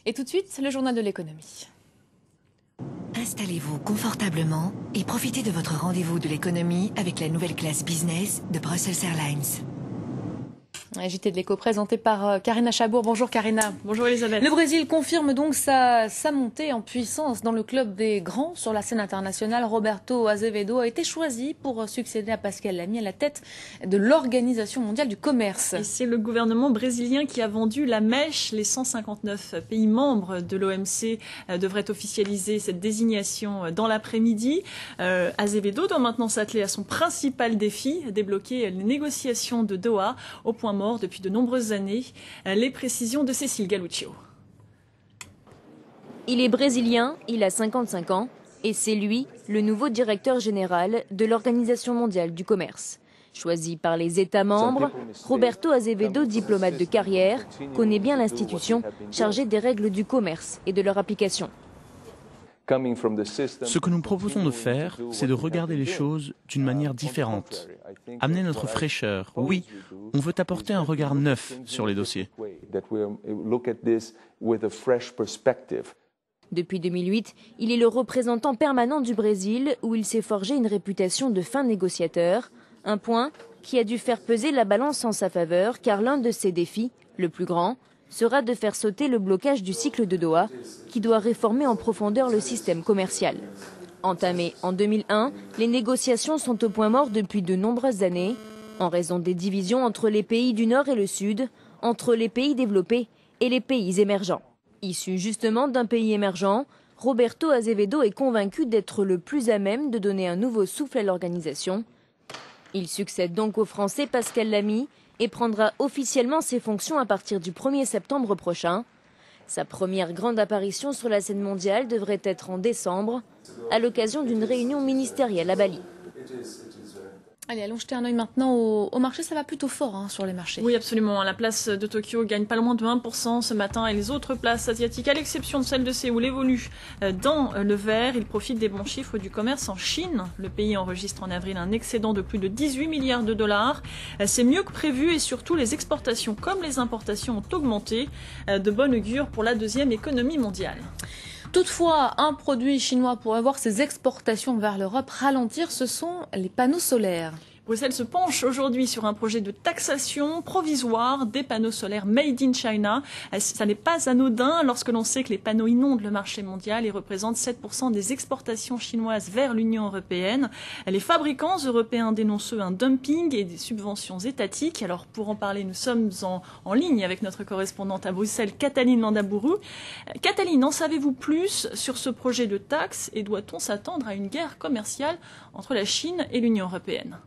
Et tout de suite, le journal de l'économie. Installez-vous confortablement et profitez de votre rendez-vous de l'économie avec la nouvelle classe business de Brussels Airlines. JT de l'éco présenté par Karina Chabour. Bonjour Karina. Bonjour Elisabeth. Le Brésil confirme donc sa montée en puissance dans le club des grands sur la scène internationale. Roberto Azevedo a été choisi pour succéder à Pascal Lamy à la tête de l'Organisation mondiale du commerce. Et c'est le gouvernement brésilien qui a vendu la mèche. Les 159 pays membres de l'OMC devraient officialiser cette désignation dans l'après-midi. Azevedo doit maintenant s'atteler à son principal défi, débloquer les négociations de Doha au point mort depuis de nombreuses années. Les précisions de Cécile Galluccio. Il est brésilien, il a 55 ans et c'est lui le nouveau directeur général de l'Organisation mondiale du commerce. Choisi par les États membres, Roberto Azevedo, diplomate de carrière, connaît bien l'institution chargée des règles du commerce et de leur application. Ce que nous proposons de faire, c'est de regarder les choses d'une manière différente. Amener notre fraîcheur. Oui, on veut apporter un regard neuf sur les dossiers. Depuis 2008, il est le représentant permanent du Brésil où il s'est forgé une réputation de fin négociateur. Un point qui a dû faire peser la balance en sa faveur car l'un de ses défis, le plus grand, sera de faire sauter le blocage du cycle de Doha qui doit réformer en profondeur le système commercial. Entamées en 2001, les négociations sont au point mort depuis de nombreuses années en raison des divisions entre les pays du Nord et le Sud, entre les pays développés et les pays émergents. Issu justement d'un pays émergent, Roberto Azevedo est convaincu d'être le plus à même de donner un nouveau souffle à l'organisation. Il succède donc au Français Pascal Lamy et prendra officiellement ses fonctions à partir du 1er septembre prochain. Sa première grande apparition sur la scène mondiale devrait être en décembre, à l'occasion d'une réunion ministérielle à Bali. Allez, allons jeter un œil maintenant au marché. Ça va plutôt fort sur les marchés. Oui, absolument. La place de Tokyo gagne pas loin de 1% ce matin et les autres places asiatiques, à l'exception de celle de Séoul, évoluent dans le vert. Ils profitent des bons chiffres du commerce en Chine. Le pays enregistre en avril un excédent de plus de 18 milliards de dollars. C'est mieux que prévu et surtout les exportations comme les importations ont augmenté. De bonne augure pour la deuxième économie mondiale. Toutefois, un produit chinois pourrait voir ses exportations vers l'Europe ralentir, ce sont les panneaux solaires. Bruxelles se penche aujourd'hui sur un projet de taxation provisoire des panneaux solaires made in China. Ça n'est pas anodin lorsque l'on sait que les panneaux inondent le marché mondial et représentent 7% des exportations chinoises vers l'Union européenne. Les fabricants européens dénoncent un dumping et des subventions étatiques. Alors pour en parler, nous sommes en ligne avec notre correspondante à Bruxelles, Cataline Landaburu. Cataline, en savez-vous plus sur ce projet de taxe et doit-on s'attendre à une guerre commerciale entre la Chine et l'Union européenne ?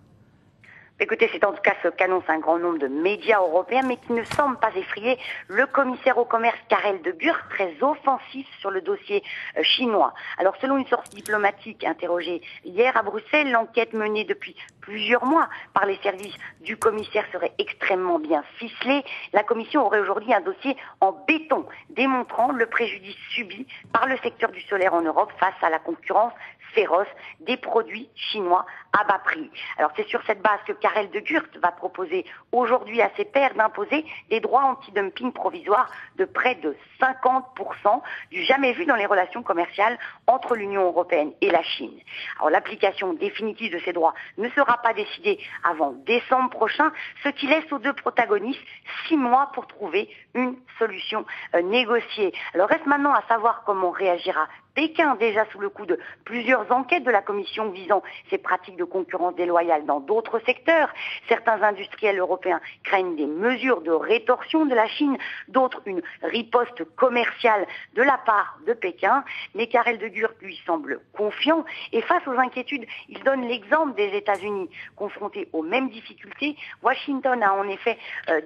Écoutez, c'est en tout cas ce qu'annonce un grand nombre de médias européens, mais qui ne semble pas effrayer le commissaire au commerce Karel de Gucht, très offensif sur le dossier chinois. Alors, selon une source diplomatique interrogée hier à Bruxelles, l'enquête menée depuis plusieurs mois par les services du commissaire serait extrêmement bien ficelée. La Commission aurait aujourd'hui un dossier en béton, démontrant le préjudice subi par le secteur du solaire en Europe face à la concurrence féroce des produits chinois à bas prix. Alors c'est sur cette base que Karel de Gucht va proposer aujourd'hui à ses pairs d'imposer des droits anti-dumping provisoires de près de 50%, du jamais vu dans les relations commerciales entre l'Union européenne et la Chine. Alors l'application définitive de ces droits ne sera pas décidée avant décembre prochain, ce qui laisse aux deux protagonistes 6 mois pour trouver une solution négociée. Alors reste maintenant à savoir comment réagira Pékin, déjà sous le coup de plusieurs enquêtes de la Commission visant ces pratiques de concurrence déloyale dans d'autres secteurs. Certains industriels européens craignent des mesures de rétorsion de la Chine, d'autres une riposte commerciale de la part de Pékin. Mais Karel de Gucht, lui, semble confiant et face aux inquiétudes, il donne l'exemple des États-Unis. Confrontés aux mêmes difficultés, Washington a en effet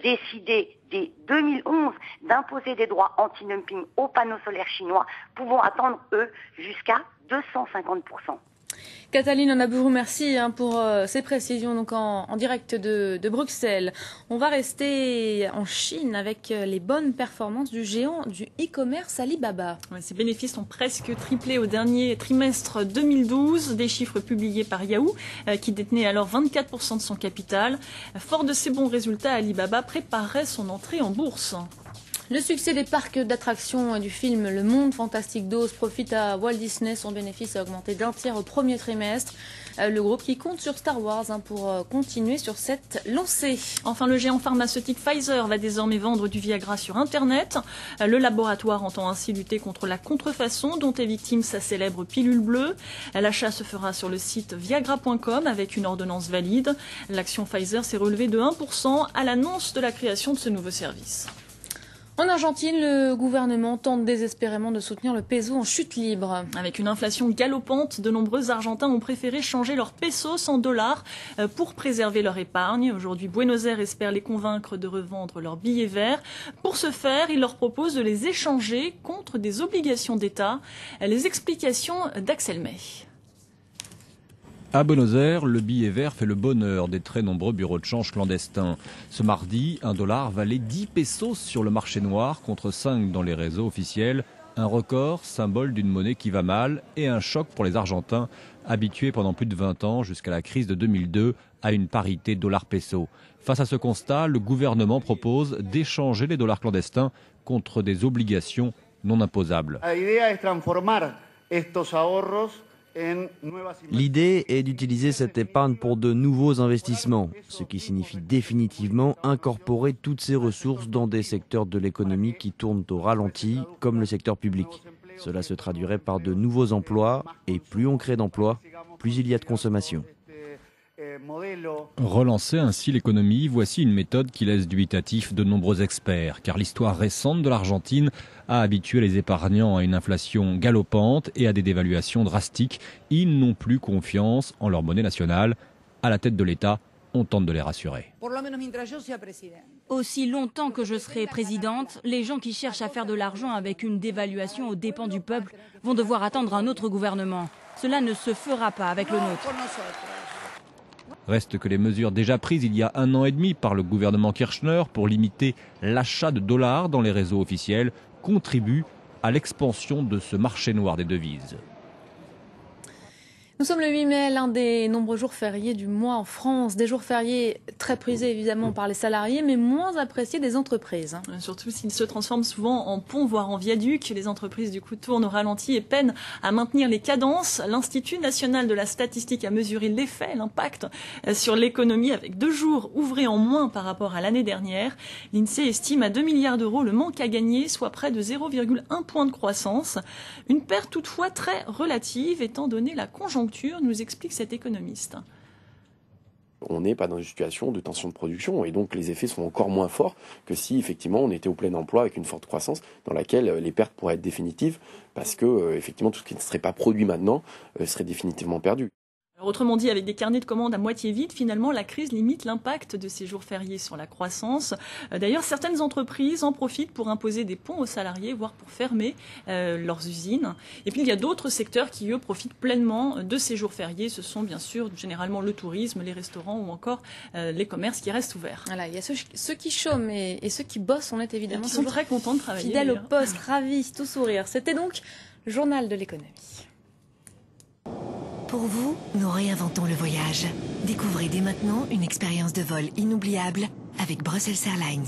décidé dès 2011 d'imposer des droits anti-dumping aux panneaux solaires chinois, pouvant attendre, eux, jusqu'à 250%. Cataline Landaburu, merci pour ces précisions donc en direct de Bruxelles. On va rester en Chine avec les bonnes performances du géant du e-commerce Alibaba. Ouais, ses bénéfices ont presque triplé au dernier trimestre 2012, des chiffres publiés par Yahoo, qui détenait alors 24% de son capital. Fort de ces bons résultats, Alibaba préparait son entrée en bourse. Le succès des parcs d'attractions du film Le Monde Fantastique d'Oz profite à Walt Disney. Son bénéfice a augmenté d'un tiers au premier trimestre. Le groupe qui compte sur Star Wars pour continuer sur cette lancée. Enfin, le géant pharmaceutique Pfizer va désormais vendre du Viagra sur Internet. Le laboratoire entend ainsi lutter contre la contrefaçon dont est victime sa célèbre pilule bleue. L'achat se fera sur le site viagra.com avec une ordonnance valide. L'action Pfizer s'est relevée de 1% à l'annonce de la création de ce nouveau service. En Argentine, le gouvernement tente désespérément de soutenir le peso en chute libre. Avec une inflation galopante, de nombreux Argentins ont préféré changer leurs pesos en dollars pour préserver leur épargne. Aujourd'hui, Buenos Aires espère les convaincre de revendre leurs billets verts. Pour ce faire, il leur propose de les échanger contre des obligations d'État. Les explications d'Axel May. À Buenos Aires, le billet vert fait le bonheur des très nombreux bureaux de change clandestins. Ce mardi, un dollar valait 10 pesos sur le marché noir contre 5 dans les réseaux officiels. Un record, symbole d'une monnaie qui va mal et un choc pour les Argentins, habitués pendant plus de 20 ans jusqu'à la crise de 2002 à une parité dollar-peso. Face à ce constat, le gouvernement propose d'échanger les dollars clandestins contre des obligations non imposables. L'idée est d'utiliser cette épargne pour de nouveaux investissements, ce qui signifie définitivement incorporer toutes ces ressources dans des secteurs de l'économie qui tournent au ralenti, comme le secteur public. Cela se traduirait par de nouveaux emplois, et plus on crée d'emplois, plus il y a de consommation. Relancer ainsi l'économie, voici une méthode qui laisse dubitatif de nombreux experts, car l'histoire récente de l'Argentine a habitué les épargnants à une inflation galopante et à des dévaluations drastiques. Ils n'ont plus confiance en leur monnaie nationale. À la tête de l'État, on tente de les rassurer. Aussi longtemps que je serai présidente, les gens qui cherchent à faire de l'argent avec une dévaluation aux dépens du peuple vont devoir attendre un autre gouvernement. Cela ne se fera pas avec le nôtre. Reste que les mesures déjà prises il y a 1 an et demi par le gouvernement Kirchner pour limiter l'achat de dollars dans les réseaux officiels contribuent à l'expansion de ce marché noir des devises. Nous sommes le 8 mai, l'un des nombreux jours fériés du mois en France. Des jours fériés très prisés évidemment par les salariés, mais moins appréciés des entreprises. Surtout s'ils se transforment souvent en ponts, voire en viaducs. Les entreprises du coup tournent au ralenti et peinent à maintenir les cadences. L'Institut national de la statistique a mesuré l'effet, l'impact sur l'économie avec 2 jours ouvrés en moins par rapport à l'année dernière. L'INSEE estime à 2 milliards d'euros le manque à gagner, soit près de 0,1 point de croissance. Une perte toutefois très relative étant donné la conjoncture, nous explique cet économiste. On n'est pas dans une situation de tension de production et donc les effets sont encore moins forts que si effectivement on était au plein emploi avec une forte croissance dans laquelle les pertes pourraient être définitives parce que effectivement tout ce qui ne serait pas produit maintenant serait définitivement perdu. Alors, autrement dit, avec des carnets de commandes à moitié vides, finalement, la crise limite l'impact de ces jours fériés sur la croissance. D'ailleurs, certaines entreprises en profitent pour imposer des ponts aux salariés, voire pour fermer leurs usines. Et puis, il y a d'autres secteurs qui, eux, profitent pleinement de ces jours fériés. Ce sont bien sûr généralement le tourisme, les restaurants ou encore les commerces qui restent ouverts. Voilà, il y a ceux qui chôment et ceux qui bossent, on est évidemment qui sont très contents de travailler. Fidèles au poste, ravis, tout sourire. C'était donc le journal de l'économie. Pour vous, nous réinventons le voyage. Découvrez dès maintenant une expérience de vol inoubliable avec Brussels Airlines.